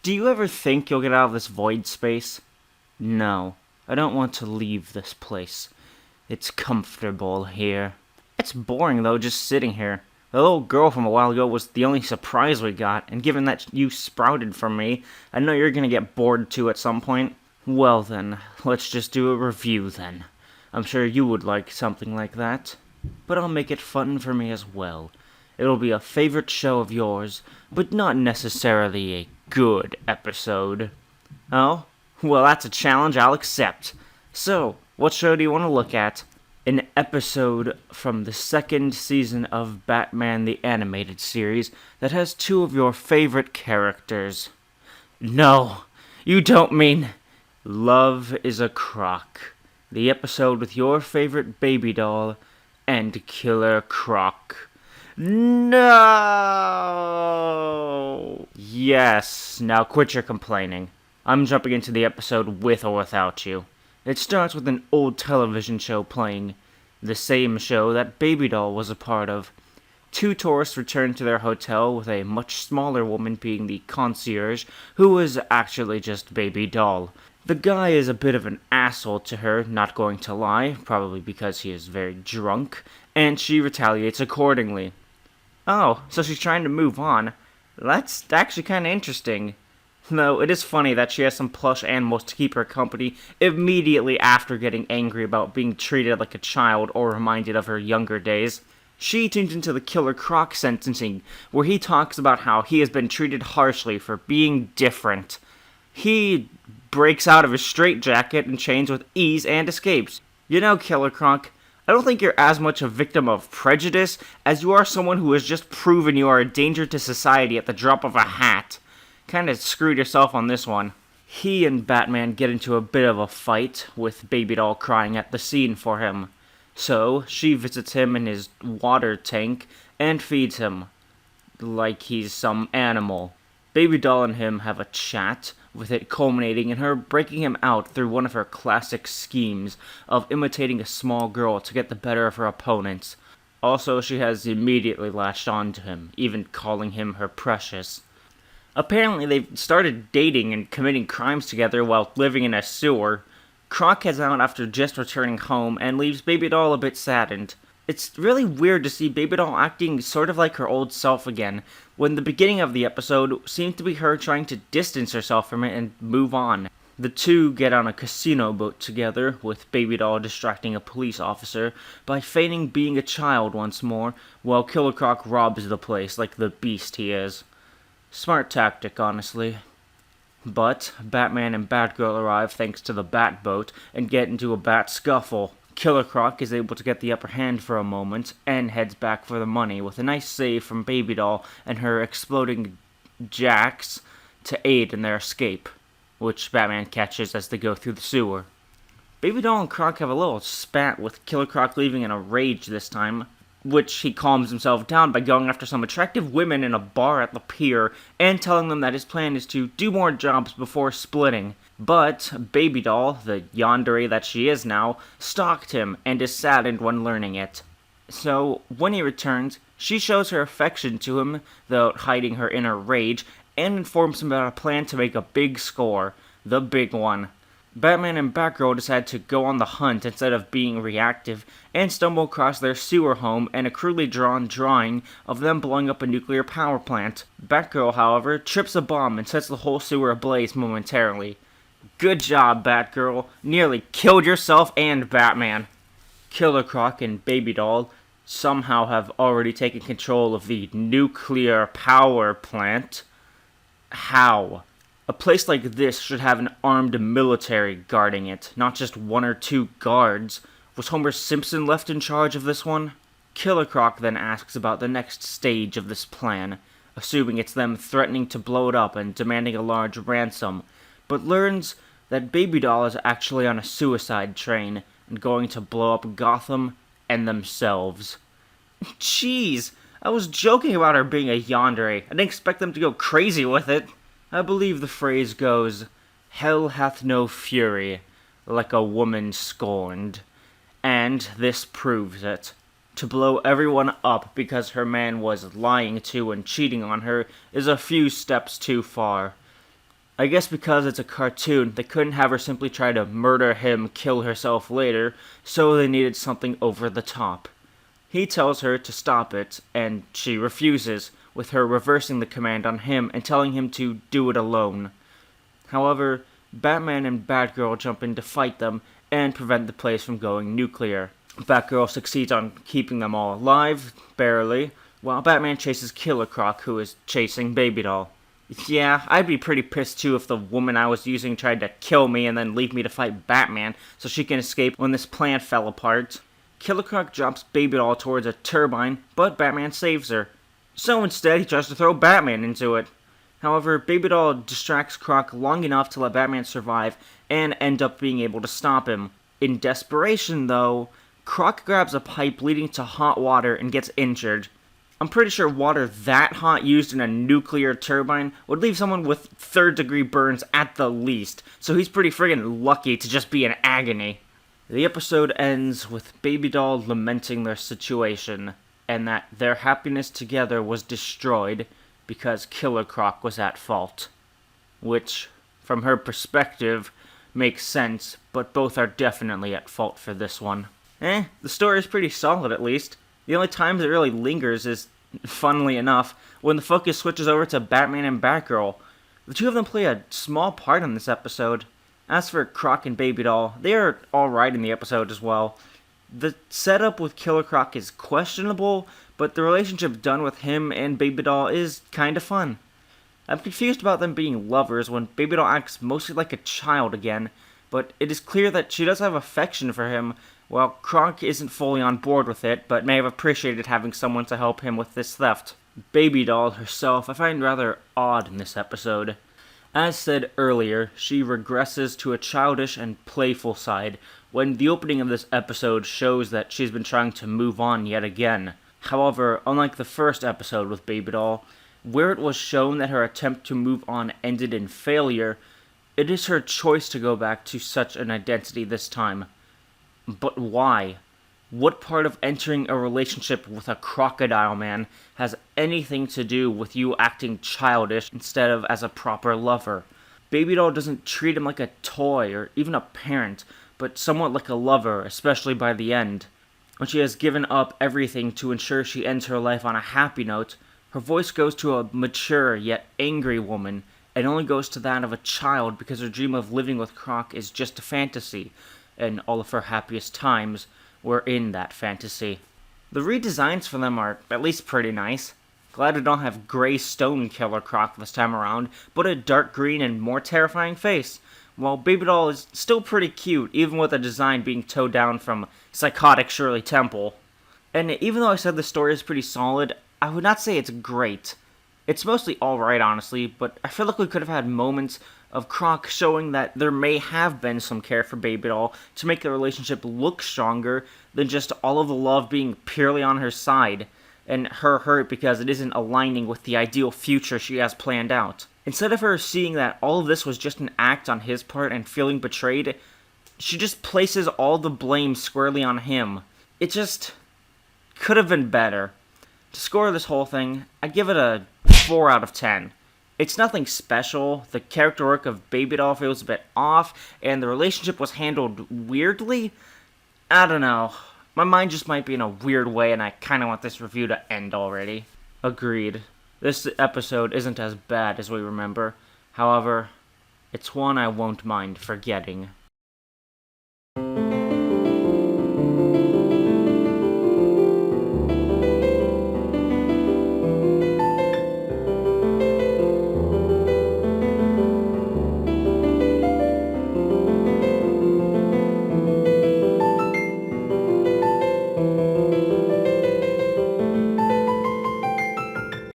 Do you ever think you'll get out of this void space? No, I don't want to leave this place. It's comfortable here. It's boring, though, just sitting here. The little girl from a while ago was the only surprise we got, and given that you sprouted from me, I know you're gonna get bored too at some point. Well then, let's just do a review then. I'm sure you would like something like that. But I'll make it fun for me as well. It'll be a favorite show of yours, but not necessarily a good episode. Oh? Well, that's a challenge I'll accept. So, what show do you want to look at? An episode from the second season of Batman the Animated Series that has two of your favorite characters. No, you don't mean Love is a Croc. The episode with your favorite baby doll and Killer Croc. No! Yes, now quit your complaining. I'm jumping into the episode with or without you. It starts with an old television show playing, the same show that Baby Doll was a part of. Two tourists return to their hotel with a much smaller woman being the concierge, who was actually just Baby Doll. The guy is a bit of an asshole to her, not going to lie, probably because he is very drunk, and she retaliates accordingly. Oh, so she's trying to move on. That's actually kind of interesting. Though it is funny that she has some plush animals to keep her company immediately after getting angry about being treated like a child or reminded of her younger days. She tunes into the Killer Croc sentencing, where he talks about how he has been treated harshly for being different. He breaks out of his straitjacket and chains with ease and escapes. You know, Killer Croc, I don't think you're as much a victim of prejudice as you are someone who has just proven you are a danger to society at the drop of a hat. Kinda screwed yourself on this one. He and Batman get into a bit of a fight, with Baby Doll crying at the scene for him. So, she visits him in his water tank and feeds him, like he's some animal. Baby Doll and him have a chat, with it culminating in her breaking him out through one of her classic schemes of imitating a small girl to get the better of her opponents. Also, she has immediately latched on to him, even calling him her precious. Apparently, they've started dating and committing crimes together while living in a sewer. Croc heads out after just returning home and leaves Baby Doll a bit saddened. It's really weird to see Baby Doll acting sort of like her old self again, when the beginning of the episode seemed to be her trying to distance herself from it and move on. The two get on a casino boat together, with Baby Doll distracting a police officer by feigning being a child once more, while Killer Croc robs the place like the beast he is. Smart tactic, honestly. But Batman and Batgirl arrive thanks to the Batboat and get into a bat scuffle. Killer Croc is able to get the upper hand for a moment and heads back for the money with a nice save from Baby Doll and her exploding jacks to aid in their escape, which Batman catches as they go through the sewer. Baby Doll and Croc have a little spat, with Killer Croc leaving in a rage this time, which he calms himself down by going after some attractive women in a bar at the pier and telling them that his plan is to do more jobs before splitting. But Baby Doll, the yandere that she is now, stalked him and is saddened when learning it. So, when he returns, she shows her affection to him, though hiding her inner rage, and informs him about a plan to make a big score. The big one. Batman and Batgirl decide to go on the hunt instead of being reactive, and stumble across their sewer home and a crudely drawn drawing of them blowing up a nuclear power plant. Batgirl, however, trips a bomb and sets the whole sewer ablaze momentarily. Good job, Batgirl. Nearly killed yourself and Batman. Killer Croc and Baby Doll somehow have already taken control of the nuclear power plant. How? A place like this should have an armed military guarding it, not just one or two guards. Was Homer Simpson left in charge of this one? Killer Croc then asks about the next stage of this plan, assuming it's them threatening to blow it up and demanding a large ransom, but learns that Baby Doll is actually on a suicide train and going to blow up Gotham and themselves. Jeez, I was joking about her being a yandere. I didn't expect them to go crazy with it. I believe the phrase goes, "Hell hath no fury, like a woman scorned." And this proves it. To blow everyone up because her man was lying to and cheating on her is a few steps too far. I guess because it's a cartoon, they couldn't have her simply try to murder him, kill herself later, so they needed something over the top. He tells her to stop it, and she refuses, with her reversing the command on him and telling him to do it alone. However, Batman and Batgirl jump in to fight them and prevent the place from going nuclear. Batgirl succeeds on keeping them all alive, barely, while Batman chases Killer Croc, who is chasing Baby Doll. Yeah, I'd be pretty pissed too if the woman I was using tried to kill me and then leave me to fight Batman so she can escape when this plan fell apart. Killer Croc drops Baby Doll towards a turbine, but Batman saves her. So instead, he tries to throw Batman into it. However, Baby Doll distracts Croc long enough to let Batman survive and end up being able to stop him. In desperation, though, Croc grabs a pipe leading to hot water and gets injured. I'm pretty sure water that hot used in a nuclear turbine would leave someone with third-degree burns at the least, so he's pretty friggin' lucky to just be in agony. The episode ends with Baby Doll lamenting their situation, and that their happiness together was destroyed because Killer Croc was at fault. Which, from her perspective, makes sense, but both are definitely at fault for this one. The story is pretty solid at least. The only times it really lingers is, funnily enough, when the focus switches over to Batman and Batgirl. The two of them play a small part in this episode. As for Croc and Baby Doll, they are alright in the episode as well. The setup with Killer Croc is questionable, but the relationship done with him and Baby Doll is kinda fun. I'm confused about them being lovers when Baby Doll acts mostly like a child again, but it is clear that she does have affection for him, while Croc isn't fully on board with it, but may have appreciated having someone to help him with this theft. Baby Doll herself I find rather odd in this episode. As said earlier, she regresses to a childish and playful side when the opening of this episode shows that she's been trying to move on yet again. However, unlike the first episode with Baby Doll, where it was shown that her attempt to move on ended in failure, it is her choice to go back to such an identity this time. But why? What part of entering a relationship with a crocodile man has anything to do with you acting childish instead of as a proper lover? Baby Doll doesn't treat him like a toy or even a parent, but somewhat like a lover, especially by the end. When she has given up everything to ensure she ends her life on a happy note, her voice goes to a mature yet angry woman, and only goes to that of a child because her dream of living with Croc is just a fantasy, and all of her happiest times were in that fantasy. The redesigns for them are at least pretty nice. Glad I don't have gray stone Killer Croc this time around, but a dark green and more terrifying face, while Baby Doll is still pretty cute, even with the design being towed down from psychotic Shirley Temple. And even though I said the story is pretty solid, I would not say it's great. It's mostly alright, honestly, but I feel like we could have had moments of Croc showing that there may have been some care for Baby Doll to make the relationship look stronger than just all of the love being purely on her side, and her hurt because it isn't aligning with the ideal future she has planned out. Instead of her seeing that all of this was just an act on his part and feeling betrayed, she just places all the blame squarely on him. It just could have been better. To score this whole thing, I give it a 4 out of 10. It's nothing special, the character work of Baby Doll feels a bit off, and the relationship was handled weirdly. I don't know. My mind just might be in a weird way, and I kinda want this review to end already. Agreed. This episode isn't as bad as we remember. However, it's one I won't mind forgetting.